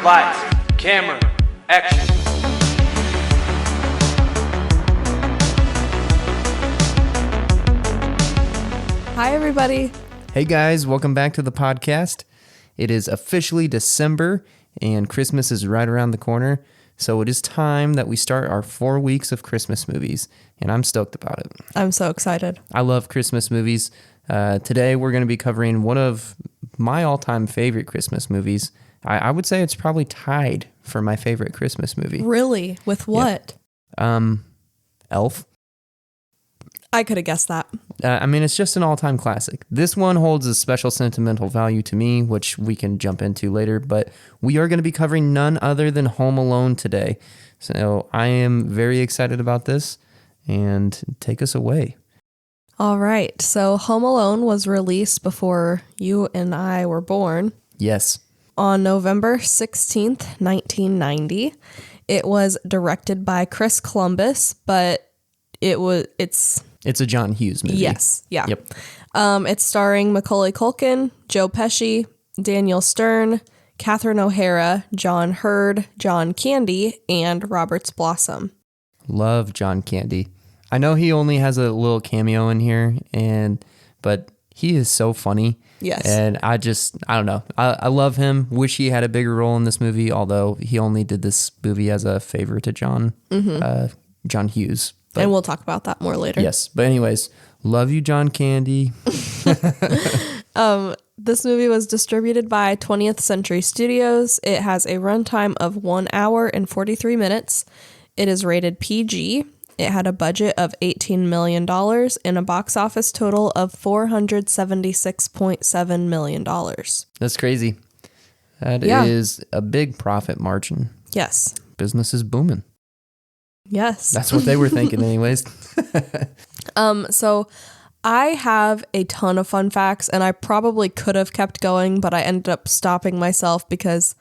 Lights, camera, action. Hi, everybody. Hey guys, welcome back to the podcast. It is officially December and Christmas is right around the corner. So it is time that we start our 4 weeks of Christmas movies, and I'm stoked about it. I'm so excited. I love Christmas movies. Today we're going to be covering one of my all-time favorite Christmas movies. I would say it's probably tied for my favorite Christmas movie. Really? With what? Elf. I could have guessed that. It's just an all-time classic. This one holds a special sentimental value to me, which we can jump into later, but we are going to be covering none other than Home Alone today. So I am very excited about this, and take us away. All right. So Home Alone was released before you and I were born. Yes. On November 16th, 1990. It was directed by Chris Columbus, but it's a John Hughes movie. Yes. Yeah. Yep. It's starring Macaulay Culkin, Joe Pesci, Daniel Stern, Catherine O'Hara, John Hurd, John Candy, and Roberts Blossom. Love John Candy. I know he only has a little cameo in here, but he is so funny. Yes. And I don't know. I love him. Wish he had a bigger role in this movie, although he only did this movie as a favor to John Hughes. But, and we'll talk about that more later. Yes. But anyways, love you, John Candy. This movie was distributed by 20th Century Studios. It has a runtime of 1 hour and 43 minutes. It is rated PG. It had a budget of $18 million and a box office total of $476.7 million. That's crazy. That is a big profit margin. Yes. Business is booming. Yes. That's what they were thinking anyways. So I have a ton of fun facts, and I probably could have kept going, but I ended up stopping myself because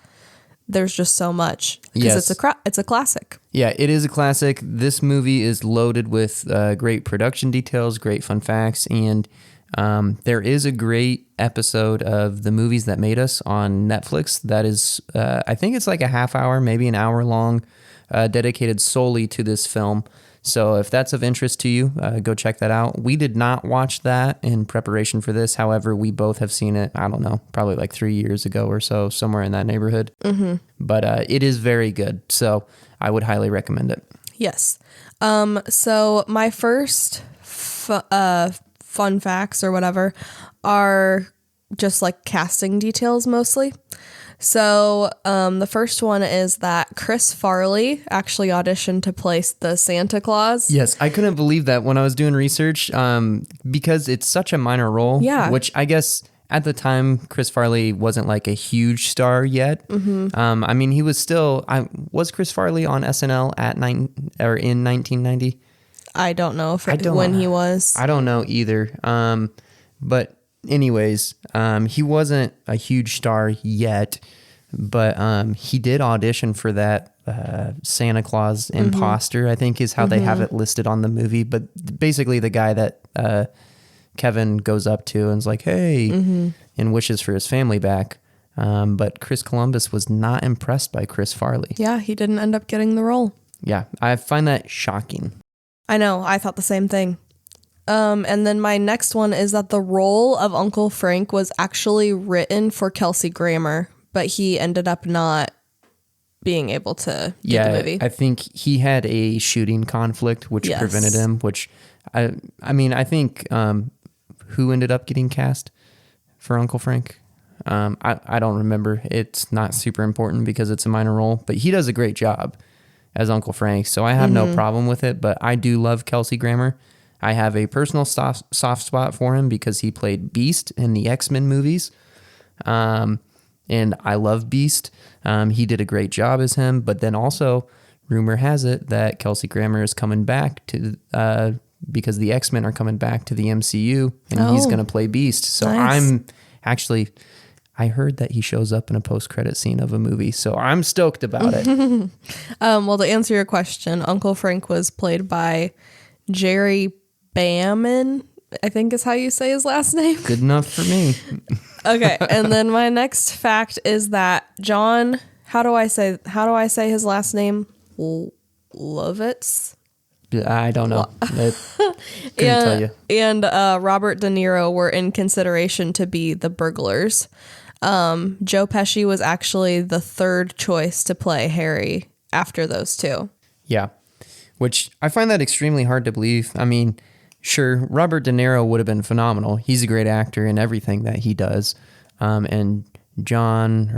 there's just so much. Because it's a classic. Yeah, it is a classic. This movie is loaded with great production details, great fun facts, and there is a great episode of The Movies That Made Us on Netflix that is, I think it's like a half hour, maybe an hour long, dedicated solely to this film. So if that's of interest to you, go check that out. We did not watch that in preparation for this. However, we both have seen it, I don't know, probably like 3 years ago or so, somewhere in that neighborhood. Mm-hmm. But it is very good. So I would highly recommend it. Yes. So my first fun facts or whatever are just like casting details mostly. So the first one is that Chris Farley actually auditioned to play the Santa Claus. Yes, I couldn't believe that when I was doing research because it's such a minor role. Yeah. Which I guess at the time, Chris Farley wasn't like a huge star yet. Mm-hmm. He was still... was Chris Farley on SNL in 1990? I don't know when he was. I don't know either. But anyways, he wasn't a huge star yet, but he did audition for that Santa Claus imposter, I think is how they have it listed on the movie. But basically the guy that Kevin goes up to and is like, hey, and wishes for his family back. But Chris Columbus was not impressed by Chris Farley. Yeah, he didn't end up getting the role. Yeah, I find that shocking. I know, I thought the same thing. And then my next one is that the role of Uncle Frank was actually written for Kelsey Grammer, but he ended up not being able to get the movie. I think he had a shooting conflict, which prevented him, which I think who ended up getting cast for Uncle Frank? I don't remember. It's not super important because it's a minor role, but he does a great job as Uncle Frank, so I have no problem with it, but I do love Kelsey Grammer. I have a personal soft spot for him because he played Beast in the X-Men movies. And I love Beast. He did a great job as him, but then also rumor has it that Kelsey Grammer is coming back to because the X-Men are coming back to the MCU and he's going to play Beast. So nice. I heard that he shows up in a post-credit scene of a movie, so I'm stoked about it. Well, to answer your question, Uncle Frank was played by Jerry Baman, I think is how you say his last name. Good enough for me. Okay, and then my next fact is that Jon, how do I say his last name? Lovitz? I don't know. Couldn't tell you. And Robert De Niro were in consideration to be the burglars. Joe Pesci was actually the third choice to play Harry after those two. Yeah, which I find that extremely hard to believe. I mean, sure, Robert De Niro would have been phenomenal. He's a great actor in everything that he does. And Jonathan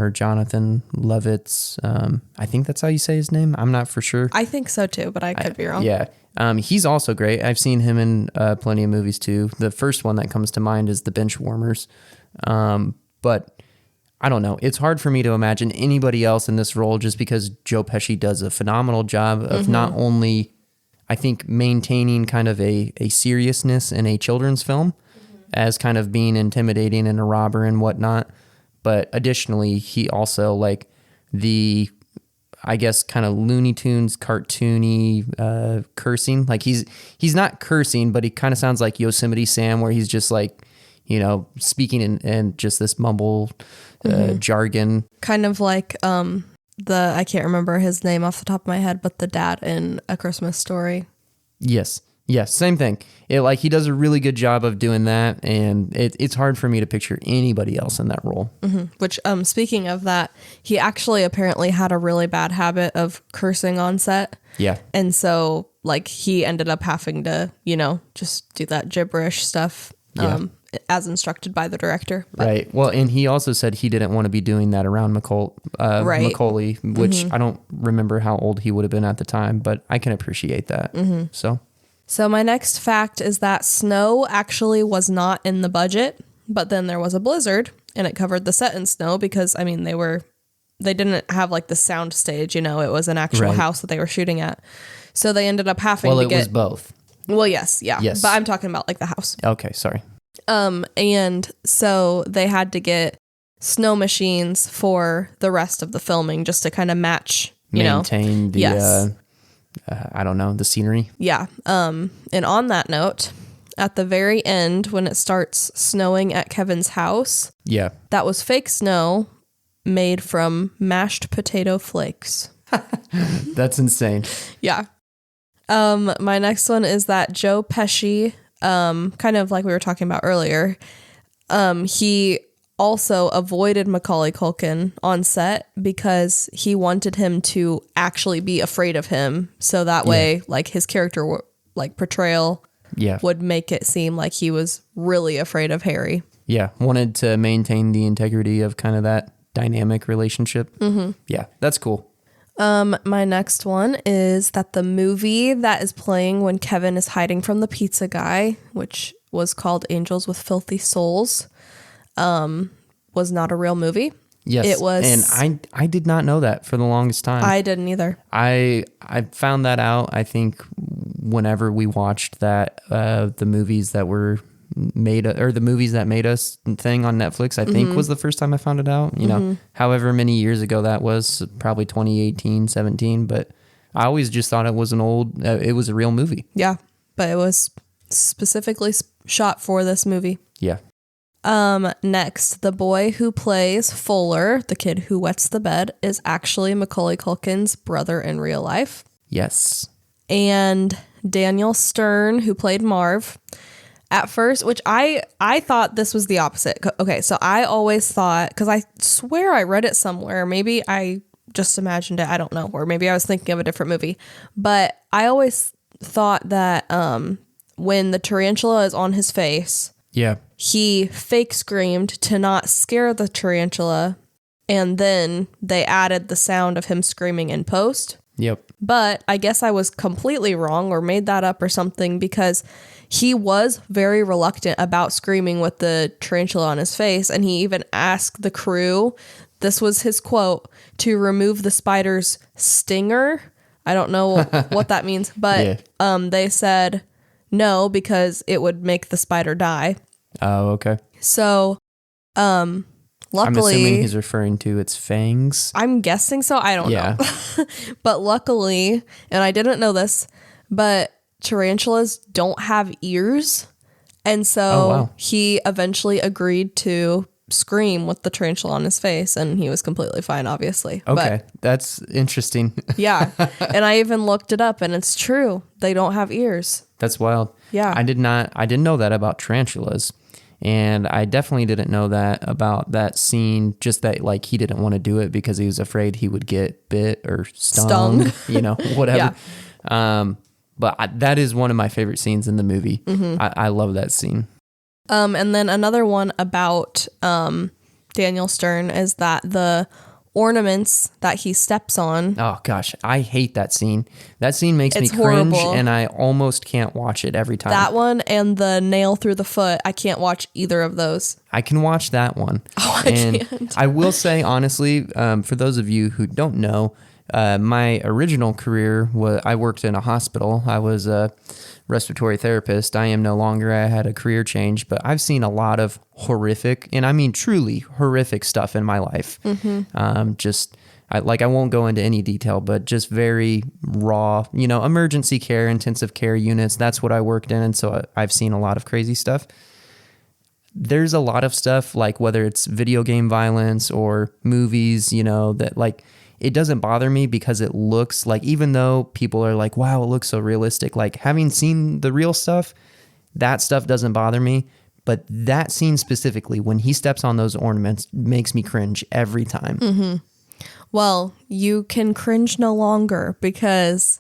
Lovitz, I think that's how you say his name. I'm not for sure. I think so too, but I could be wrong. Yeah. He's also great. I've seen him in plenty of movies too. The first one that comes to mind is The Benchwarmers. But I don't know. It's hard for me to imagine anybody else in this role just because Joe Pesci does a phenomenal job of not only, I think, maintaining kind of a seriousness in a children's film as kind of being intimidating and a robber and whatnot, but additionally, he also like the, I guess, kind of Looney Tunes, cartoony cursing. Like he's not cursing, but he kind of sounds like Yosemite Sam, where he's just like, you know, speaking in just this mumble jargon. Kind of like I can't remember his name off the top of my head, but the dad in A Christmas Story. Yes, same thing. He does a really good job of doing that, and it's hard for me to picture anybody else in that role. Mm-hmm. Which, speaking of that, he actually apparently had a really bad habit of cursing on set. Yeah. And so, like, he ended up having to, you know, just do that gibberish stuff. As instructed by the director. But. Right. Well, and he also said he didn't want to be doing that around Macaulay, which I don't remember how old he would have been at the time, but I can appreciate that. So my next fact is that snow actually was not in the budget, but then there was a blizzard and it covered the set in snow because, I mean, they didn't have like the sound stage, you know, it was an actual house that they were shooting at. So they ended up having to get... Well, it was both. Well, yes. But I'm talking about like the house. Okay, sorry. And so they had to get snow machines for the rest of the filming just to kind of maintain the I don't know, the scenery. Yeah. And on that note, at the very end when it starts snowing at Kevin's house, that was fake snow made from mashed potato flakes. That's insane. Yeah. My next one is that Joe Pesci, kind of like we were talking about earlier, he also avoided Macaulay Culkin on set because he wanted him to actually be afraid of him. So that way, like his character, like portrayal would make it seem like he was really afraid of Harry. Yeah. Wanted to maintain the integrity of kind of that dynamic relationship. Mm-hmm. Yeah. That's cool. My next one is that the movie that is playing when Kevin is hiding from the pizza guy, which was called Angels with Filthy Souls, was not a real movie. Yes. It was. And I did not know that for the longest time. I didn't either. I found that out, I think, whenever we watched that, the movies that were made, or the movies that made us thing on Netflix, I think was the first time I found it out, you know, however many years ago that was, probably 2018, 17, but I always just thought it was it was a real movie. Yeah, but it was specifically shot for this movie. Yeah. Next, the boy who plays Fuller, the kid who wets the bed, is actually Macaulay Culkin's brother in real life. Yes. And Daniel Stern, who played Marv, at first, which I thought this was the opposite. Okay, so I always thought, because I swear I read it somewhere, maybe I just imagined it, I don't know, or maybe I was thinking of a different movie, but I always thought that when the tarantula is on his face, he fake screamed to not scare the tarantula, and then they added the sound of him screaming in post. Yep. But I guess I was completely wrong or made that up or something, because he was very reluctant about screaming with the tarantula on his face. And he even asked the crew, this was his quote, to remove the spider's stinger. I don't know what that means, but they said no, because it would make the spider die. Oh, okay. So, luckily, I'm assuming he's referring to its fangs. I'm guessing so. I don't know. But luckily, and I didn't know this, but tarantulas don't have ears, And so Oh, wow. he eventually agreed to scream with the tarantula on his face, and he was completely fine, obviously. Okay, But that's interesting. yeah. And I even looked it up, and it's true. They don't have ears. That's wild. Yeah. I didn't know that about tarantulas. And I definitely didn't know that about that scene, just that like he didn't want to do it because he was afraid he would get bit or stung. You know, whatever. But that is one of my favorite scenes in the movie. Mm-hmm. I love that scene. And then another one about Daniel Stern is that the ornaments that he steps on. Oh gosh, I hate that scene. That scene makes me cringe, horrible. and I almost can't watch it every time. That one and the nail through the foot. I can't watch either of those. I can watch that one. Oh, I can't. I will say honestly, for those of you who don't know, my original career was I worked in a hospital. I was a respiratory therapist. I am no longer. I had a career change, but I've seen a lot of horrific, and I mean truly horrific stuff in my life. I won't go into any detail, but just very raw, emergency care, intensive care units. That's what I worked in. And so I've seen a lot of crazy stuff. There's a lot of stuff, like whether it's video game violence or movies, that like, it doesn't bother me because it looks like, even though people are like, wow, it looks so realistic, like having seen the real stuff, that stuff doesn't bother me. But that scene specifically, when he steps on those ornaments, makes me cringe every time. Mm-hmm. Well, you can cringe no longer because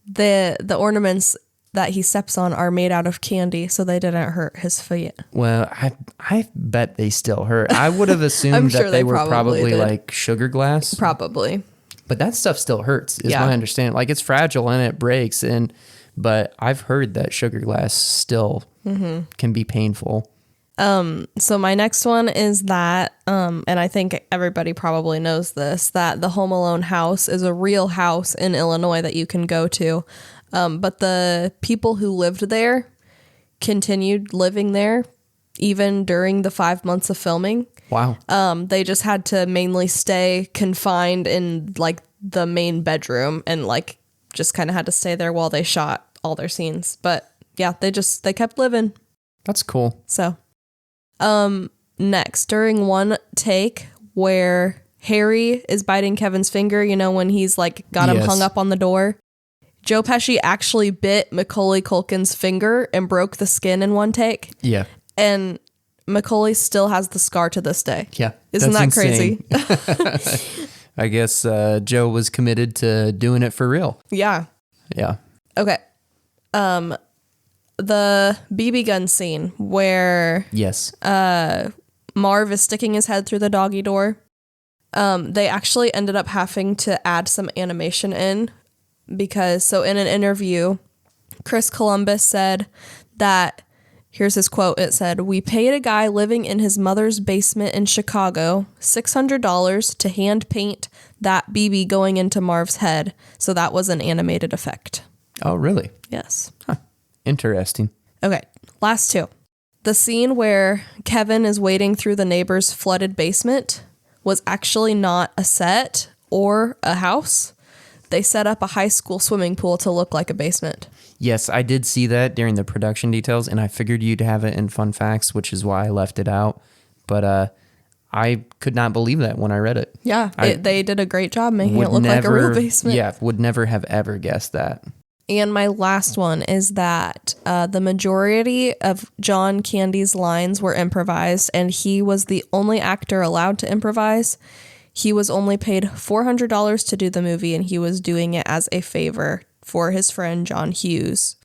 the ornaments that he steps on are made out of candy, so they didn't hurt his feet. Well, I bet they still hurt. I would have assumed sure that they were probably did. like sugar glass. Probably. But that stuff still hurts, is my understanding. Like, it's fragile and it breaks, but I've heard that sugar glass still can be painful. So my next one is that, and I think everybody probably knows this, that the Home Alone house is a real house in Illinois that you can go to. But the people who lived there continued living there even during the 5 months of filming. Wow. They just had to mainly stay confined in like the main bedroom and like just kind of had to stay there while they shot all their scenes. But yeah, they kept living. That's cool. So, next, during one take where Harry is biting Kevin's finger, when he's like got him hung up on the door, Joe Pesci actually bit Macaulay Culkin's finger and broke the skin in one take. Yeah. And Macaulay still has the scar to this day. Yeah. Isn't that crazy? I guess Joe was committed to doing it for real. Yeah. Yeah. Okay. The BB gun scene where Yes. Marv is sticking his head through the doggy door. They actually ended up having to add some animation in because, so in an interview, Chris Columbus said that, here's his quote, it said, "We paid a guy living in his mother's basement in Chicago $600 to hand paint that BB going into Marv's head. So that was an animated effect." Oh, really? Yes. Huh. Interesting. Okay, last two. The scene where Kevin is wading through the neighbor's flooded basement was actually not a set or a house. They set up a high school swimming pool to look like a basement. Yes, I did see that during the production details, and I figured you'd have it in fun facts, which is why I left it out. But I could not believe that when I read it. Yeah, they did a great job making it look like a real basement. Yeah, would never have ever guessed that. And my last one is that the majority of John Candy's lines were improvised, and he was the only actor allowed to improvise. He was only paid $400 to do the movie, and he was doing it as a favor for his friend John Hughes,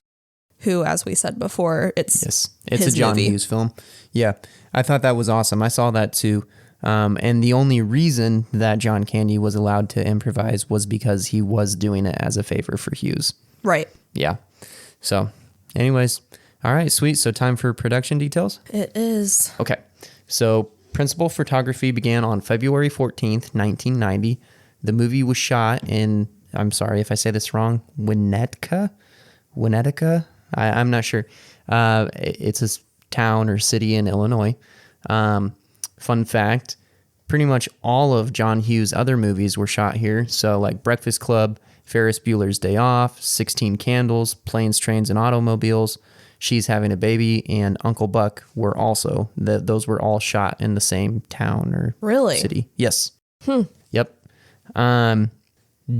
who, as we said before, it's a John movie. Hughes film. Yeah, I thought that was awesome. I saw that too. And the only reason that John Candy was allowed to improvise was because he was doing it as a favor for Hughes. Right. Yeah. So, anyways, all right, sweet. So time for production details? It is. Okay. So principal photography began on February 14th, 1990. The movie was shot in, I'm sorry if I say this wrong, Winnetka? I'm not sure. It's a town or city in Illinois. Fun fact, pretty much all of John Hughes' other movies were shot here. So like Breakfast Club, Ferris Bueller's Day Off, 16 Candles, Planes, Trains, and Automobiles, she's having a baby, and Uncle Buck were also, those were all shot in the same town or city. Yes. Yep.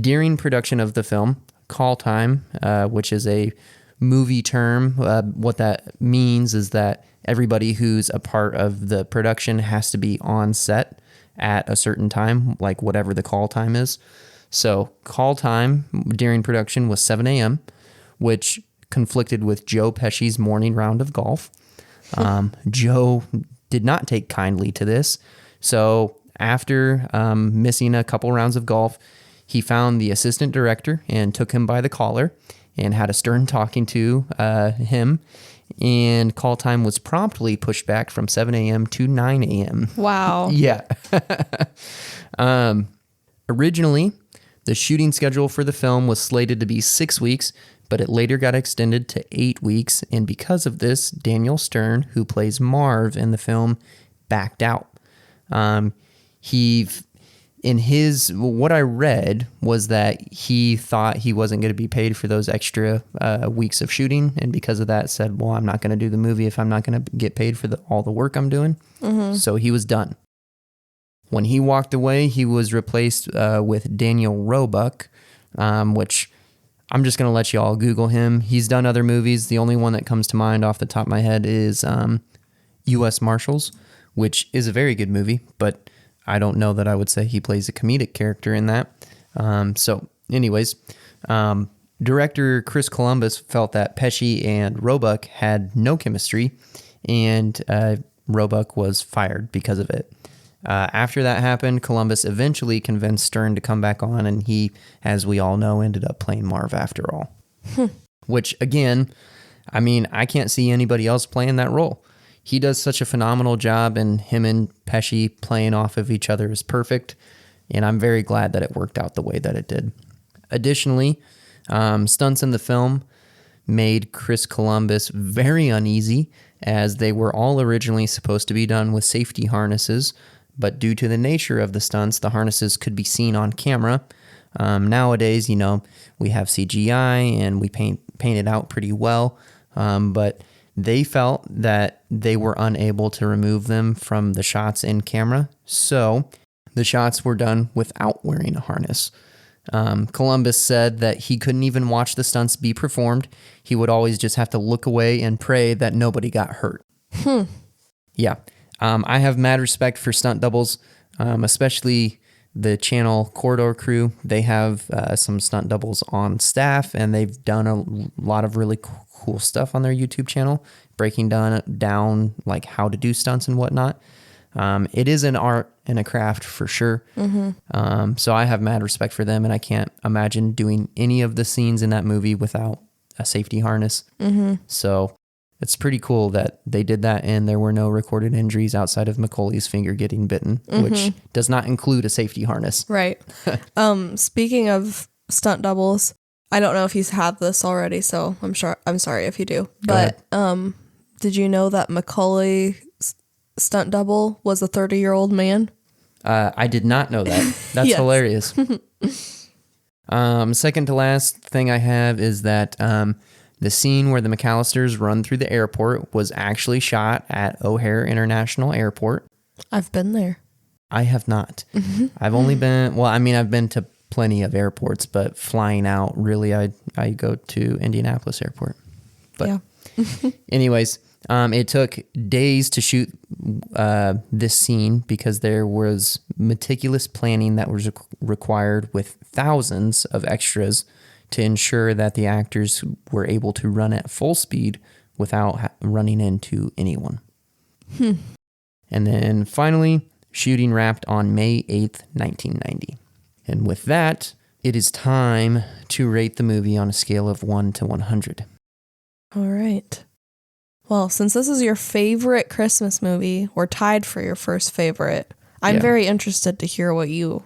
During production of the film, call time, which is a movie term, what that means is that everybody who's a part of the production has to be on set at a certain time, like whatever the call time is. So call time during production was 7 a.m., which conflicted with Joe Pesci's morning round of golf. Joe did not take kindly to this. So after missing a couple rounds of golf, he found the assistant director and took him by the collar and had a stern talking to him. And call time was promptly pushed back from 7 a.m. to 9 a.m. Wow. Yeah. Originally, the shooting schedule for the film was slated to be 6 weeks, but it later got extended to 8 weeks. And because of this, Daniel Stern, who plays Marv in the film, backed out. What I read was that he thought he wasn't going to be paid for those extra weeks of shooting, and because of that said, well, I'm not going to do the movie if I'm not going to get paid for all the work I'm doing. So he was done. When he walked away, he was replaced with Daniel Roebuck, which I'm just going to let you all Google him. He's done other movies. The only one that comes to mind off the top of my head is U.S. Marshals, which is a very good movie, but I don't know that I would say he plays a comedic character in that. Director Chris Columbus felt that Pesci and Roebuck had no chemistry, and Roebuck was fired because of it. After that happened, Columbus eventually convinced Stern to come back on, and he, as we all know, ended up playing Marv after all. Which, again, I mean, I can't see anybody else playing that role. He does such a phenomenal job, and him and Pesci playing off of each other is perfect, and I'm very glad that it worked out the way that it did. Additionally, stunts in the film made Chris Columbus very uneasy, as they were all originally supposed to be done with safety harnesses, but due to the nature of the stunts, the harnesses could be seen on camera. Nowadays, we have CGI and we paint it out pretty well, but they felt that they were unable to remove them from the shots in camera, so the shots were done without wearing a harness. Columbus said that he couldn't even watch the stunts be performed. He would always just have to look away and pray that nobody got hurt. Yeah. I have mad respect for stunt doubles, especially the channel Corridor Crew. They have some stunt doubles on staff, and they've done a lot of really cool stuff on their YouTube channel, breaking down like how to do stunts and whatnot. It is an art and a craft for sure. So I have mad respect for them, and I can't imagine doing any of the scenes in that movie without a safety harness. So it's pretty cool that they did that, and there were no recorded injuries outside of Macaulay's finger getting bitten, which does not include a safety harness. Right. Speaking of stunt doubles, I don't know if you've had this already, so I'm sorry if you do. But did you know that Macaulay's stunt double was a 30-year-old man? I did not know that. That's hilarious. Second to last thing I have is that the scene where the McAllisters run through the airport was actually shot at O'Hare International Airport. I've been there. I have not. I've only been, I've been to plenty of airports, but flying out, really, I go to Indianapolis Airport. But anyways, it took days to shoot this scene because there was meticulous planning that was required with thousands of extras to ensure that the actors were able to run at full speed without running into anyone. And then finally, shooting wrapped on May 8th, 1990. And with that, it is time to rate the movie on a scale of 1 to 100. All right. Well, since this is your favorite Christmas movie, or tied for your first favorite, I'm very interested to hear what you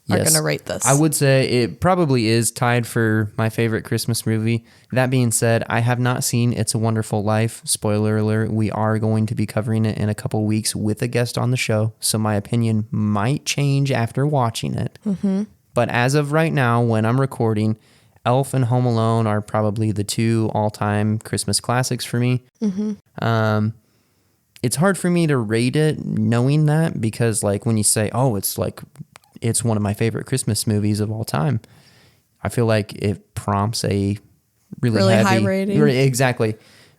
are going to rate this. I would say it probably is tied for my favorite Christmas movie. That being said, I have not seen It's a Wonderful Life. Spoiler alert, we are going to be covering it in a couple weeks with a guest on the show, so my opinion might change after watching it. But as of right now, when I'm recording, Elf and Home Alone are probably the 2 all-time Christmas classics for me. It's hard for me to rate it knowing that, because like when you say, oh, it's one of my favorite Christmas movies of all time, I feel like it prompts a really heavy, high rating. Exactly.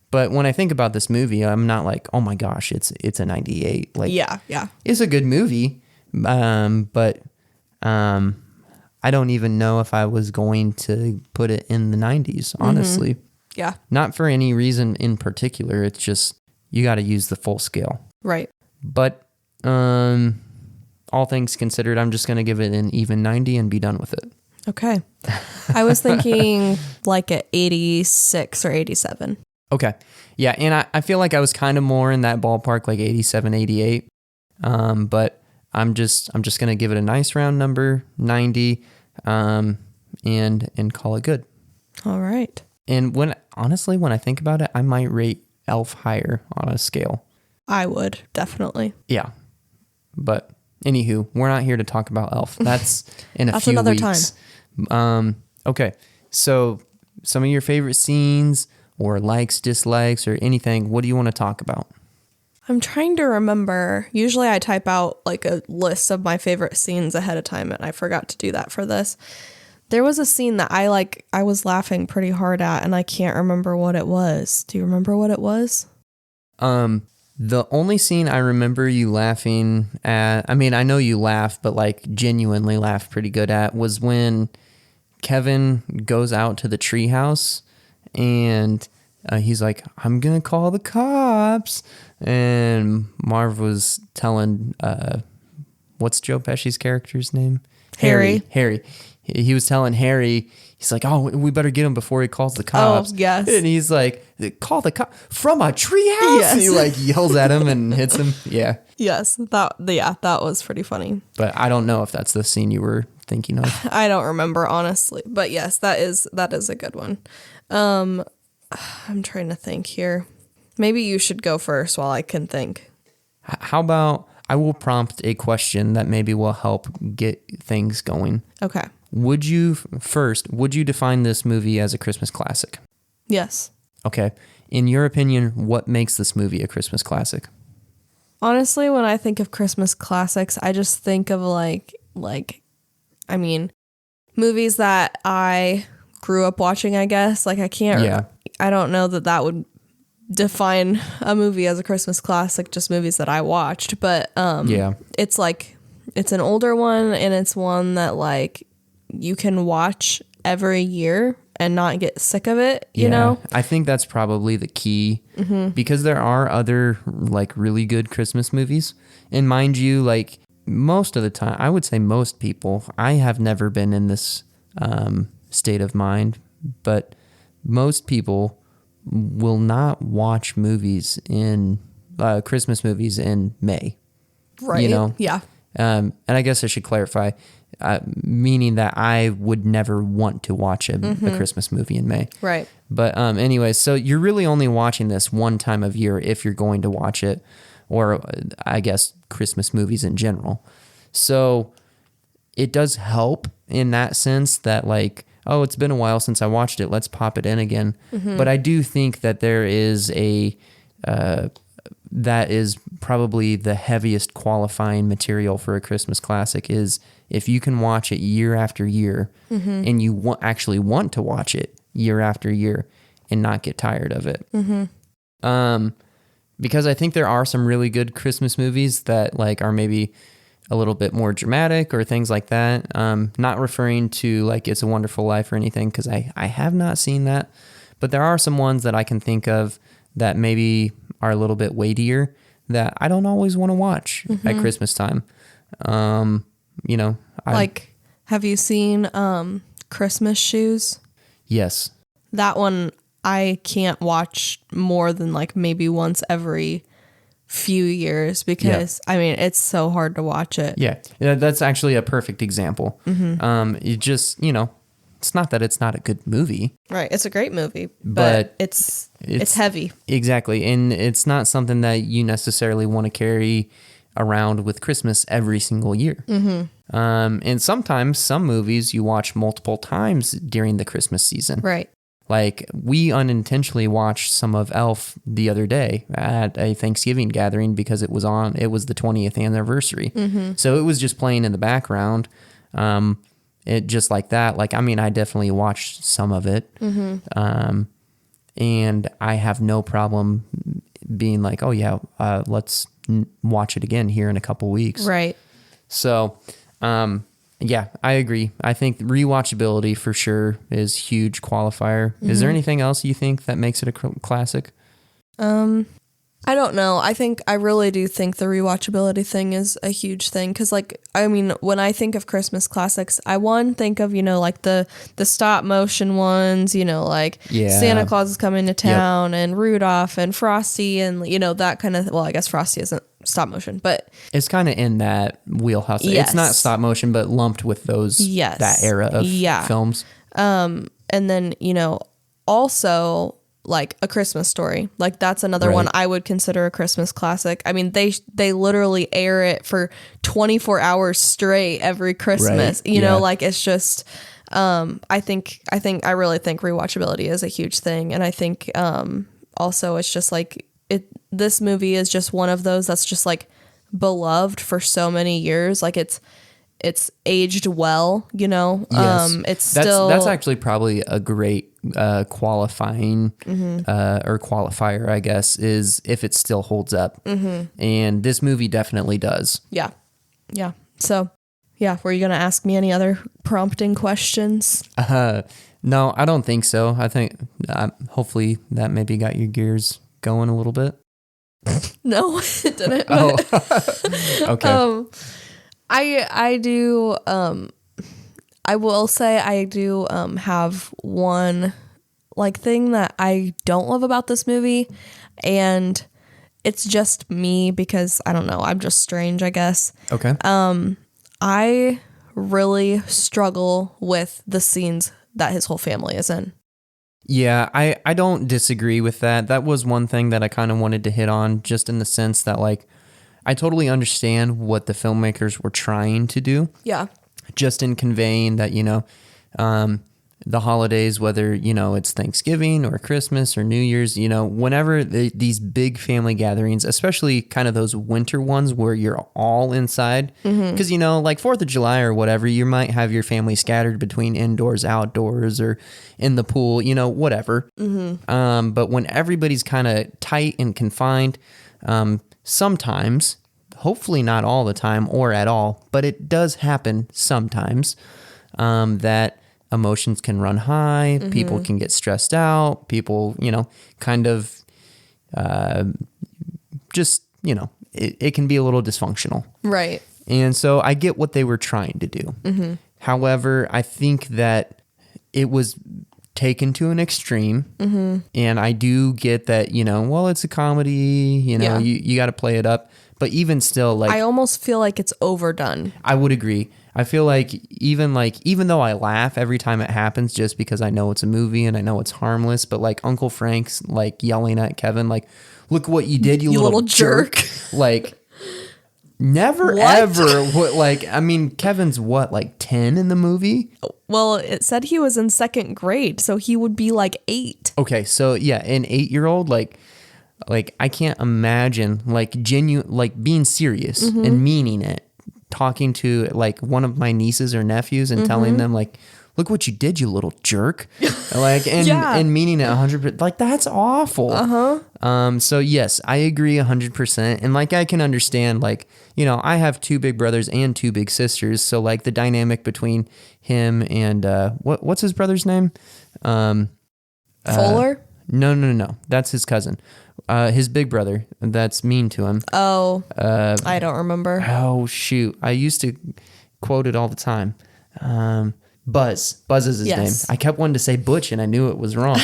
But when I think about this movie, I'm not like, oh my gosh, it's a 98. Like, yeah. It's a good movie. But I don't even know if I was going to put it in the 90s, honestly. Yeah. Not for any reason in particular. It's just, you got to use the full scale. Right. But all things considered, I'm just going to give it an even 90 and be done with it. Okay. I was thinking like at 86 or 87. Okay. Yeah, and I feel like I was kind of more in that ballpark, like 87, 88. But I'm just going to give it a nice round number, 90, and call it good. All right. And when I think about it, I might rate Elf higher on a scale. I would, definitely. Yeah. But anywho, we're not here to talk about Elf. That's in a few another weeks. Okay. So some of your favorite scenes or likes, dislikes, or anything, what do you want to talk about? I'm trying to remember. Usually I type out like a list of my favorite scenes ahead of time, and I forgot to do that for this. There was a scene that I was laughing pretty hard at, and I can't remember what it was. Do you remember what it was? The only scene I remember you laughing at, I mean, I know you laugh, but like genuinely laugh pretty good at, was when Kevin goes out to the treehouse and he's like, I'm going to call the cops. And Marv was telling, what's Joe Pesci's character's name? Harry. He was telling Harry, he's like, oh, we better get him before he calls the cops. Oh, yes. And he's like, call the cop from a treehouse? Yes. And he like yells at him and hits him. Yeah. Yes. That was pretty funny. But I don't know if that's the scene you were thinking of. I don't remember, honestly. But yes, that is a good one. I'm trying to think here. Maybe you should go first while I can think. How about I will prompt a question that maybe will help get things going. Okay. Would you define this movie as a Christmas classic? Yes. Okay. In your opinion, what makes this movie a Christmas classic? Honestly, when I think of Christmas classics, I just think of movies that I grew up watching, I guess. Like I don't know that would define a movie as a Christmas classic, just movies that I watched. But it's like, it's an older one, and it's one that like you can watch every year and not get sick of it, you know? I think that's probably the key, because there are other like really good Christmas movies. And mind you, like most of the time, I would say most people, I have never been in this state of mind, but most people will not watch movies in Christmas movies in May. Right. You know? Yeah. And I guess I should clarify, meaning that I would never want to watch a Christmas movie in May. Right. But anyway, so you're really only watching this one time of year if you're going to watch it, or I guess Christmas movies in general. So it does help in that sense that like, oh, it's been a while since I watched it, let's pop it in again. But I do think that there is that is probably the heaviest qualifying material for a Christmas classic, is if you can watch it year after year and you actually want to watch it year after year and not get tired of it. Because I think there are some really good Christmas movies that like are maybe a little bit more dramatic or things like that. Not referring to like It's a Wonderful Life or anything, because I have not seen that. But there are some ones that I can think of that maybe are a little bit weightier that I don't always want to watch at Christmas time. Have you seen Christmas Shoes? Yes. That one I can't watch more than like maybe once every few years, because I mean, it's so hard to watch it. Yeah, that's actually a perfect example. It just, it's not that it's not a good movie. Right. It's a great movie, but it's heavy. Exactly. And it's not something that you necessarily want to carry around with Christmas every single year. And sometimes some movies you watch multiple times during the Christmas season. Right. Like we unintentionally watched some of Elf the other day at a Thanksgiving gathering because it was the 20th anniversary. So it was just playing in the background. It just like that. Like, I mean, I definitely watched some of it. And I have no problem being like, oh yeah, let's watch it again here in a couple weeks. Right. So, yeah, I agree. I think rewatchability for sure is huge qualifier. Is there anything else you think that makes it a classic? I don't know. I really do think the rewatchability thing is a huge thing. Cause like, I mean, when I think of Christmas classics, I think of, like the stop motion ones, like Santa Claus is coming to town and Rudolph and Frosty and, that kind of, well, I guess Frosty isn't stop motion, but it's kind of in that wheelhouse. Yes. It's not stop motion, but lumped with those, that era of films. And then, also like A Christmas Story, like that's another one I would consider a Christmas classic. I mean, they literally air it for 24 hours straight every Christmas, like it's just, I really think rewatchability is a huge thing. And I think, also it's just like this movie is just one of those that's just like beloved for so many years. Like it's aged well, Yes. That's actually probably a great qualifying or qualifier, I guess, is if it still holds up. And this movie definitely does. Yeah. So were you gonna ask me any other prompting questions? No, I don't think so. I think hopefully that maybe got your gears going a little bit. No, it didn't. Oh, okay. I do, I will say I do have one like thing that I don't love about this movie, and it's just me because I don't know, I'm just strange, I guess. Okay. I really struggle with the scenes that his whole family is in. Yeah, I don't disagree with that. That was one thing that I kind of wanted to hit on, just in the sense that like I totally understand what the filmmakers were trying to do. Yeah. Just in conveying that, the holidays, whether, it's Thanksgiving or Christmas or New Year's, whenever these big family gatherings, especially kind of those winter ones where you're all inside, because, like 4th of July or whatever, you might have your family scattered between indoors, outdoors, or in the pool, whatever. But when everybody's kind of tight and confined, sometimes, hopefully not all the time or at all, but it does happen sometimes, that emotions can run high, people can get stressed out, people, kind of just, it can be a little dysfunctional. Right. And so I get what they were trying to do. However, I think that it was taken to an extreme, and I do get that, well, it's a comedy, you got to play it up. But even still, like, I almost feel like it's overdone. I would agree. I feel like even though I laugh every time it happens, just because I know it's a movie and I know it's harmless, but like Uncle Frank's like yelling at Kevin, like, look what you did, you little jerk. Like, never ever would, like, I mean, Kevin's what, like 10 in the movie? Well, it said he was in 2nd grade, so he would be like 8. Okay, so yeah, an 8-year-old, like I can't imagine like like being serious and meaning it, talking to like one of my nieces or nephews and telling them like, look what you did, you little jerk. Like, and meaning it 100%. Like, that's awful. So yes, I agree 100%. And like, I can understand, like, I have 2 big brothers and 2 big sisters. So like the dynamic between him and, what's his brother's name? Fuller? No. That's his cousin. His big brother that's mean to him. Oh, I don't remember. Oh, shoot. I used to quote it all the time. Buzz. Buzz is his name. I kept wanting to say Butch, and I knew it was wrong.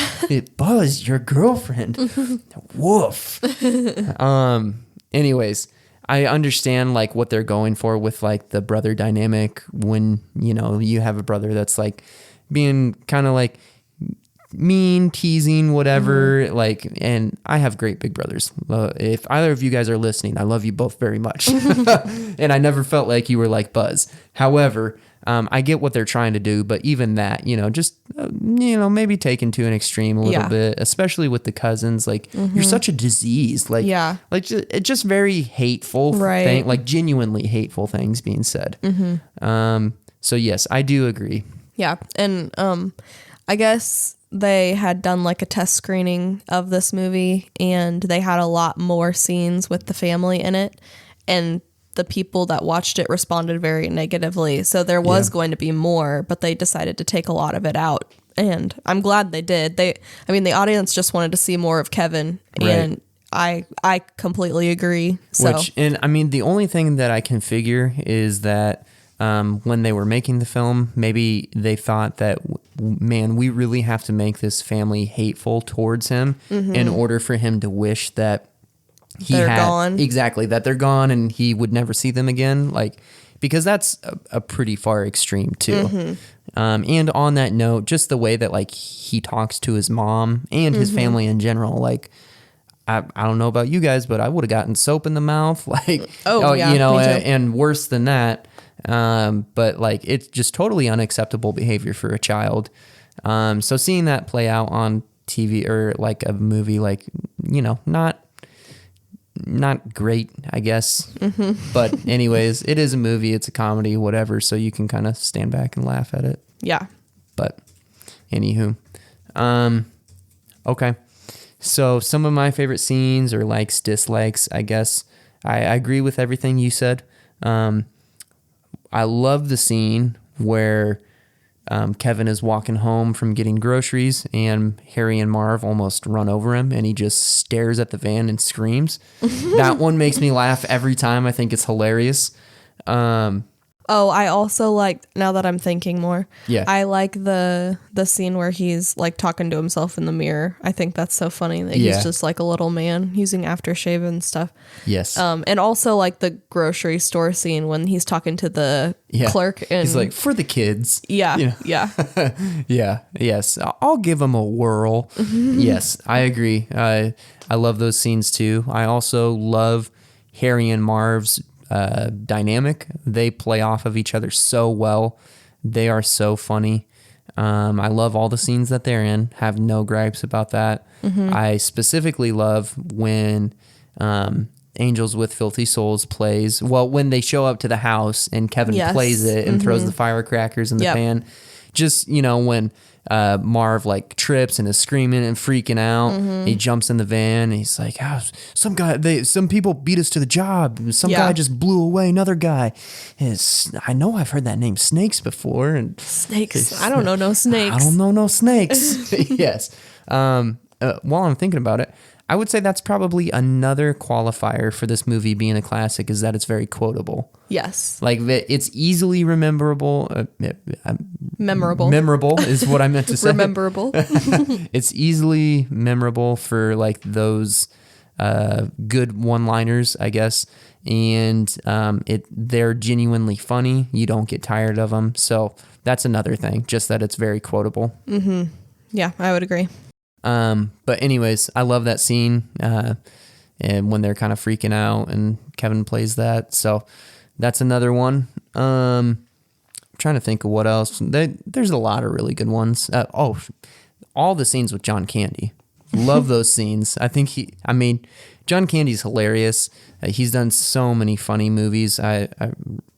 Buzz, your girlfriend. Woof. Anyways, I understand like what they're going for with like the brother dynamic when, you have a brother that's like being kind of like, mean, teasing, whatever. Like, and I have great big brothers. If either of you guys are listening, I love you both very much. And I never felt like you were like Buzz. However, I get what they're trying to do, but even that, just, maybe taken to an extreme a little bit, especially with the cousins. Like, you're such a disease. Like, it's just very hateful thing, like genuinely hateful things being said. So yes, I do agree. Yeah. And I guess they had done like a test screening of this movie, and they had a lot more scenes with the family in it. And the people that watched it responded very negatively. So there was going to be more, but they decided to take a lot of it out. And I'm glad they did. The audience just wanted to see more of Kevin. Right. And I completely agree. So. The only thing that I can figure is that when they were making the film, maybe they thought that, man, we really have to make this family hateful towards him in order for him to wish that they're gone. Exactly, that they're gone and he would never see them again. Like, because that's a pretty far extreme too. And on that note, just the way that like he talks to his mom and his family in general, like, I don't know about you guys, but I would have gotten soap in the mouth, like, and worse than that. But like, it's just totally unacceptable behavior for a child. So seeing that play out on TV or like a movie, like, not great, I guess. But anyways, it is a movie, it's a comedy, whatever, so you can kind of stand back and laugh at it. Yeah. But anywho, okay. So some of my favorite scenes or likes, dislikes, I guess. I agree with everything you said. I love the scene where Kevin is walking home from getting groceries and Harry and Marv almost run over him and he just stares at the van and screams. That one makes me laugh every time. I think it's hilarious. I also like, now that I'm thinking more, I like the scene where he's like talking to himself in the mirror. I think that's so funny that he's just like a little man using aftershave and stuff. Yes. And also like the grocery store scene when he's talking to the clerk and he's like, for the kids. Yeah. Yes. I'll give them a whirl. Yes, I agree. I love those scenes too. I also love Harry and Marv's dynamic. They play off of each other so well. They are so funny. I love all the scenes that they're in. Have no gripes about that. I specifically love when Angels with Filthy Souls plays. Well, when they show up to the house and Kevin plays it and throws the firecrackers in the pan. Just, when Marv like trips and is screaming and freaking out. He jumps in the van and he's like, some people beat us to the job. Some guy just blew away another guy. I know I've heard that name Snakes before. And Snakes. I don't know no snakes. I don't know no snakes. Yes. While I'm thinking about it, I would say that's probably another qualifier for this movie being a classic is that it's very quotable. Yes. Like it's easily memorable. Memorable is what I meant to say. Rememberable. It's easily memorable for like those good one-liners, I guess. And they're genuinely funny. You don't get tired of them. So that's another thing, just that it's very quotable. Yeah, I would agree. But anyways, I love that scene, and when they're kind of freaking out and Kevin plays that. So that's another one. I'm trying to think of what else. There's a lot of really good ones. All the scenes with John Candy. Love those scenes. I think John Candy's hilarious. He's done so many funny movies. I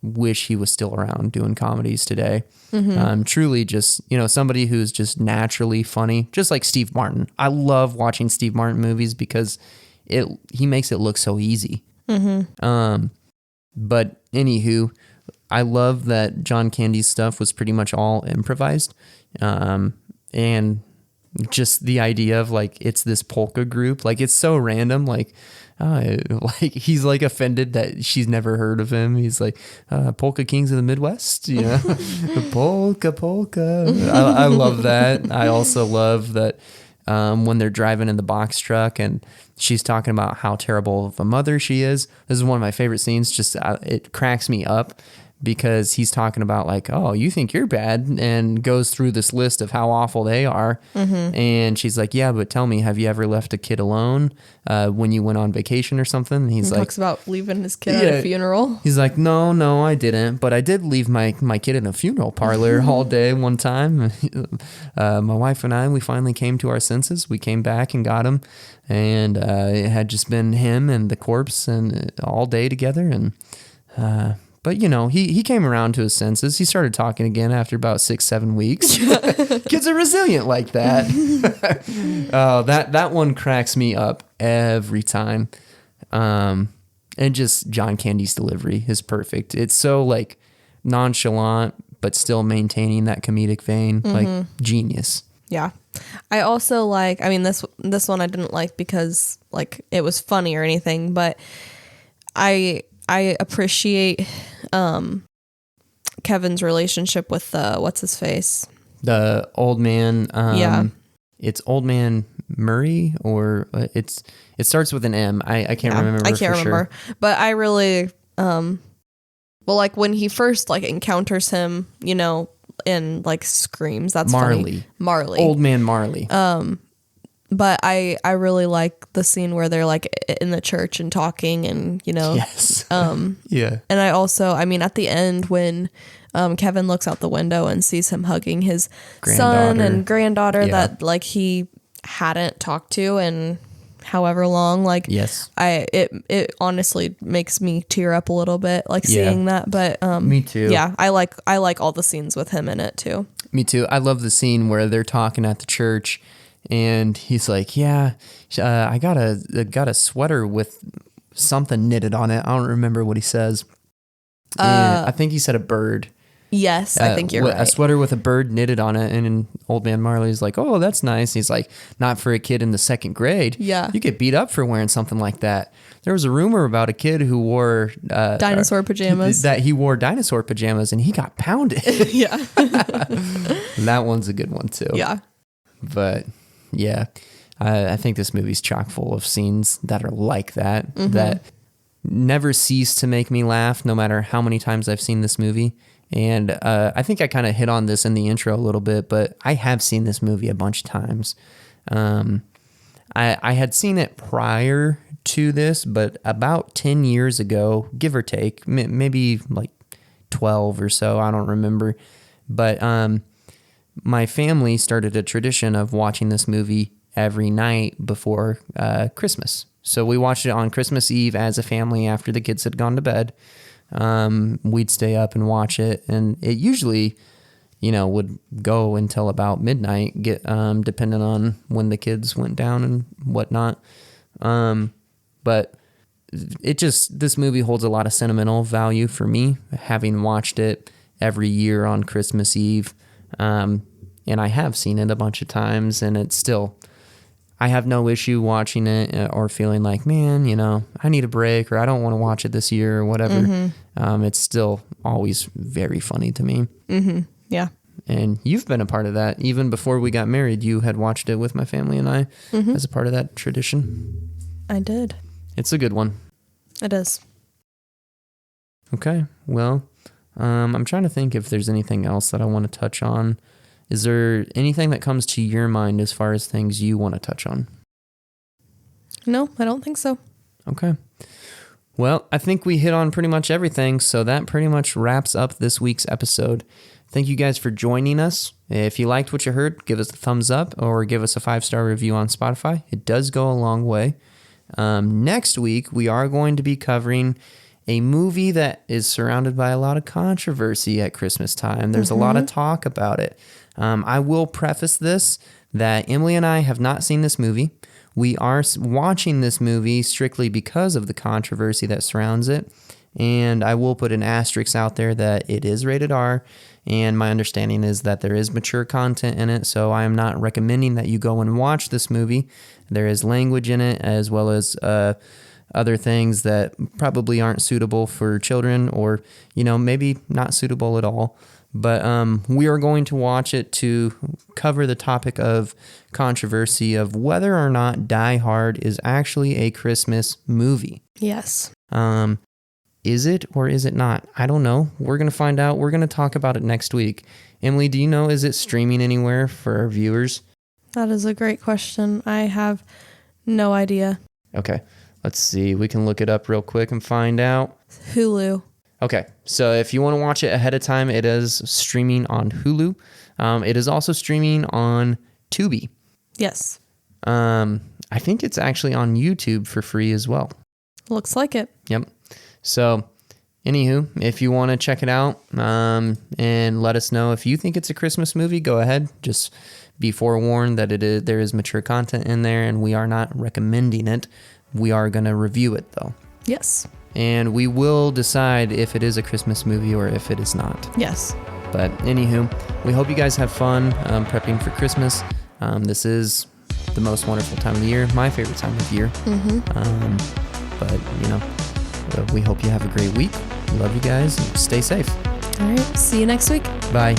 wish he was still around doing comedies today. Truly just, somebody who's just naturally funny, just like Steve Martin. I love watching Steve Martin movies because he makes it look so easy. But anywho, I love that John Candy's stuff was pretty much all improvised. And just the idea of like, it's this polka group, like it's so random. Like he's like offended that she's never heard of him. He's like, Polka Kings of the Midwest, polka. I love that. I also love that when they're driving in the box truck and she's talking about how terrible of a mother she is. This is one of my favorite scenes. Just it cracks me up because he's talking about like, oh, you think you're bad, and goes through this list of how awful they are. And she's like, yeah, but tell me, have you ever left a kid alone when you went on vacation or something? And he's he like, talks about leaving his kid at a funeral. He's like, no, I didn't, but I did leave my kid in a funeral parlor all day one time. My wife and I, we finally came to our senses. We came back and got him, and it had just been him and the corpse and all day together. And but he came around to his senses. He started talking again after about 6-7 weeks. Kids are resilient like that. Oh, that one cracks me up every time. And just John Candy's delivery is perfect. It's so like nonchalant, but still maintaining that comedic vein. Like genius. Yeah. I also like, I mean, this one I didn't like because like it was funny or anything, but I appreciate Kevin's relationship with what's his face? The old man. Yeah. It's Old Man Murray, or it starts with an M. I can't remember. I can't remember. Sure. But I really well, like when he first like encounters him, and like screams, that's Marley. Old Man Marley. But I really like the scene where they're like in the church and talking and, Yes. Yeah. And I also, I mean, at the end when Kevin looks out the window and sees him hugging his son and granddaughter that like he hadn't talked to in however long, like yes, it honestly makes me tear up a little bit, like seeing that. But me too. Yeah, I like all the scenes with him in it too. Me too. I love the scene where they're talking at the church. And he's like, yeah, I got a sweater with something knitted on it. I don't remember what he says. I think he said a bird. Yes, I think you're right. A sweater with a bird knitted on it. And Old Man Marley's like, oh, that's nice. He's like, not for a kid in the 2nd grade. Yeah. You get beat up for wearing something like that. There was a rumor about a kid who wore dinosaur pajamas. That he wore dinosaur pajamas and he got pounded. Yeah. That one's a good one too. Yeah. But yeah, I think this movie's chock full of scenes that are like that, that never cease to make me laugh no matter how many times I've seen this movie. And I think I kind of hit on this in the intro a little bit, but I have seen this movie a bunch of times. I had seen it prior to this, but about 10 years ago, give or take, maybe like 12 or so, I don't remember. But my family started a tradition of watching this movie every night before Christmas. So we watched it on Christmas Eve as a family after the kids had gone to bed. We'd stay up and watch it, and it usually, would go until about midnight, depending on when the kids went down and whatnot. But this movie holds a lot of sentimental value for me, having watched it every year on Christmas Eve. And I have seen it a bunch of times, and it's still, I have no issue watching it or feeling like, man, I need a break, or I don't want to watch it this year or whatever. It's still always very funny to me. Yeah. And you've been a part of that. Even before we got married, you had watched it with my family and I as a part of that tradition. I did. It's a good one. It is. Okay. Well, I'm trying to think if there's anything else that I want to touch on. Is there anything that comes to your mind as far as things you want to touch on? No, I don't think so. Okay. Well, I think we hit on pretty much everything, so that pretty much wraps up this week's episode. Thank you guys for joining us. If you liked what you heard, give us a thumbs up or give us a 5-star review on Spotify. It does go a long way. Next week, we are going to be covering a movie that is surrounded by a lot of controversy at Christmas time. There's a lot of talk about it. I will preface this that Emily and I have not seen this movie. We are watching this movie strictly because of the controversy that surrounds it. And I will put an asterisk out there that it is rated R. And my understanding is that there is mature content in it. So I am not recommending that you go and watch this movie. There is language in it, as well as other things that probably aren't suitable for children, or, maybe not suitable at all. But we are going to watch it to cover the topic of controversy of whether or not Die Hard is actually a Christmas movie. Yes. Is it or is it not? I don't know. We're going to find out. We're going to talk about it next week. Emily, do you know, is it streaming anywhere for our viewers? That is a great question. I have no idea. Okay, let's see. We can look it up real quick and find out. Hulu. Okay, so if you want to watch it ahead of time, it is streaming on Hulu. It is also streaming on Tubi. Yes. I think it's actually on YouTube for free as well. Looks like it. Yep. So, anywho, if you want to check it out and let us know if you think it's a Christmas movie, go ahead. Just be forewarned that there is mature content in there, and we are not recommending it. We are going to review it, though. Yes. And we will decide if it is a Christmas movie or if it is not. Yes. But anywho, we hope you guys have fun prepping for Christmas. This is the most wonderful time of the year, my favorite time of year. But, we hope you have a great week. Love you guys. And stay safe. All right. See you next week. Bye.